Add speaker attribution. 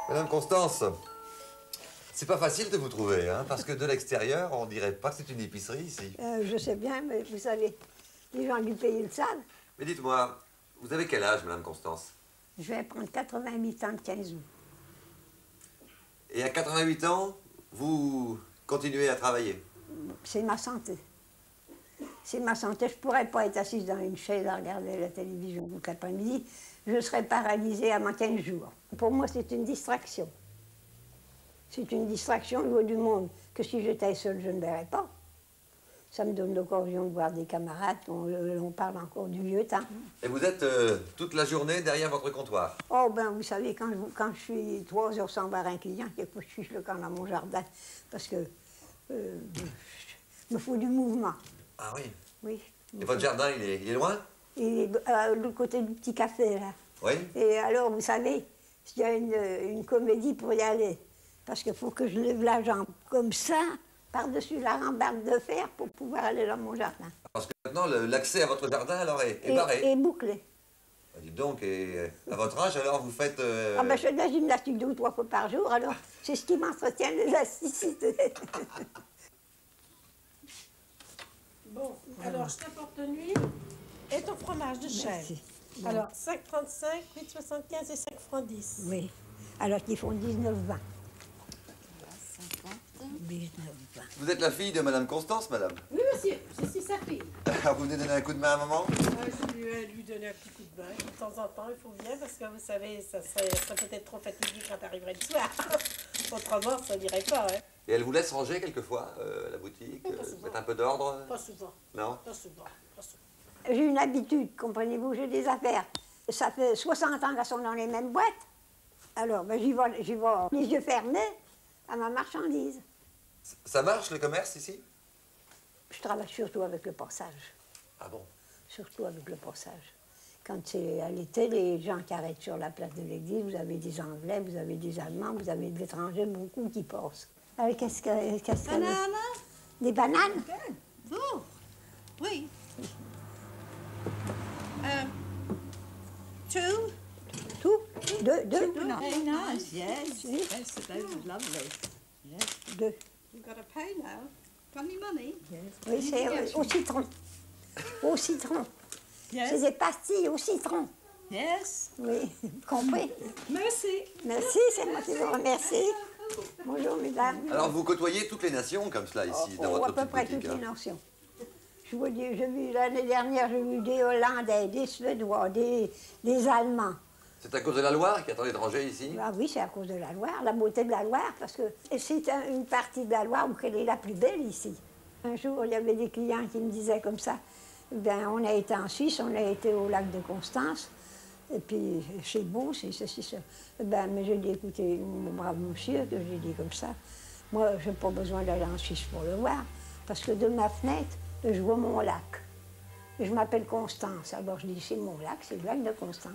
Speaker 1: Madame Constance, c'est pas facile de vous trouver, hein, parce que de l'extérieur, on dirait pas que c'est une épicerie ici.
Speaker 2: Je sais bien, mais vous savez, les gens du pays le savent.
Speaker 1: Mais dites-moi, vous avez quel âge, Madame Constance?
Speaker 2: Je vais prendre 88 ans de 15 août.
Speaker 1: Et à 88 ans, vous continuez à travailler?
Speaker 2: C'est ma santé. C'est ma santé. Je ne pourrais pas être assise dans une chaise à regarder la télévision toute l'après-midi. Je serais paralysée à 15 jours. Pour moi, c'est une distraction. C'est une distraction au du monde que si j'étais seule, je ne verrais pas. Ça me donne l'occasion de voir des camarades, on parle encore du vieux temps.
Speaker 1: Et vous êtes toute la journée derrière votre comptoir?
Speaker 2: Oh ben, vous savez, quand je suis 3 heures sans voir un client, quelquefois je suis le camp dans mon jardin, parce que il me faut du mouvement.
Speaker 1: Ah oui?
Speaker 2: Oui.
Speaker 1: Et votre jardin, il est loin?
Speaker 2: Il est de l'autre côté du petit café, là.
Speaker 1: Oui?
Speaker 2: Et alors, vous savez, il y a une comédie pour y aller, parce qu'il faut que je lève la jambe comme ça, par-dessus la rambarde de fer, pour pouvoir aller dans mon jardin.
Speaker 1: Parce que maintenant, l'accès à votre jardin, alors, est barré.
Speaker 2: Et bouclé.
Speaker 1: Dites donc, et à votre âge, alors, vous faites...
Speaker 2: Ah ben, je fais de la gymnastique 2 ou 3 fois par jour, alors c'est ce qui m'entretient l'élasticité.
Speaker 3: Bon, alors je t'apporte de l'huile et ton fromage de chèvre.
Speaker 2: Merci. Bon.
Speaker 3: Alors 5,35, 8,75 et 5 francs 10.
Speaker 2: Oui, alors qu'ils font 19,20. 19,20.
Speaker 1: Vous êtes la fille de Madame Constance, madame?
Speaker 3: Oui, monsieur, je suis sa fille.
Speaker 1: Alors, vous venez donner un coup de main à maman?
Speaker 3: Je vais lui donner un petit coup de main. De temps en temps, il faut bien parce que vous savez, ça serait peut-être trop fatigué quand t'arriverais le soir. Autrement, ça n'irait pas, hein.
Speaker 1: Et elle vous laisse ranger quelquefois, la boutique?
Speaker 3: Pas souvent.
Speaker 1: Mettre un peu d'ordre?
Speaker 3: Pas souvent.
Speaker 1: Non?
Speaker 3: Pas souvent. Pas souvent.
Speaker 2: J'ai une habitude, comprenez-vous, j'ai des affaires. Ça fait 60 ans qu'elles sont dans les mêmes boîtes. Alors, ben, j'y vais les yeux fermés à ma marchandise.
Speaker 1: Ça marche, le commerce, ici?
Speaker 2: Je travaille surtout avec le passage.
Speaker 1: Ah bon?
Speaker 2: Surtout avec le passage. Quand c'est à l'été, les gens qui arrêtent sur la place de l'église, vous avez des Anglais, vous avez des Allemands, vous avez des étrangers, beaucoup qui passent. Qu'est-ce que...
Speaker 4: Banana?
Speaker 2: Des bananes?
Speaker 4: Oh, oui. Two?
Speaker 2: Tout? Deux?
Speaker 4: Very nice, yes. Yes, those are lovely. Yes.
Speaker 2: Deux.
Speaker 4: You've got to pay now. Got any money?
Speaker 2: Oui, c'est au citron. Au citron. C'est
Speaker 4: Yes.
Speaker 2: des pastilles au citron.
Speaker 4: Yes.
Speaker 2: Oui, compris.
Speaker 4: Merci.
Speaker 2: Merci, c'est moi qui vous remercie. Bonjour, mesdames.
Speaker 1: Alors, vous côtoyez toutes les nations comme cela, ici, dans
Speaker 2: Oh,
Speaker 1: votre
Speaker 2: à peu
Speaker 1: petite
Speaker 2: près
Speaker 1: boutique,
Speaker 2: toutes les
Speaker 1: hein?
Speaker 2: nations. Je vous dis, j'ai vu l'année dernière, j'ai vu des Hollandais, des Suédois, des Allemands.
Speaker 1: C'est à cause de la Loire qui attend l'étranger ici?
Speaker 2: Ah oui, c'est à cause de la Loire, la beauté de la Loire, parce que c'est une partie de la Loire où elle est la plus belle ici. Un jour, il y avait des clients qui me disaient comme ça, ben, on a été en Suisse, on a été au lac de Constance, et puis c'est beau, c'est ceci, ça. Ben, mais j'ai dit, écoutez, mon brave monsieur, que j'ai dit comme ça, moi, je n'ai pas besoin d'aller en Suisse pour le voir, parce que de ma fenêtre, je vois mon lac. Et je m'appelle Constance, alors je dis, c'est mon lac, c'est le lac de Constance.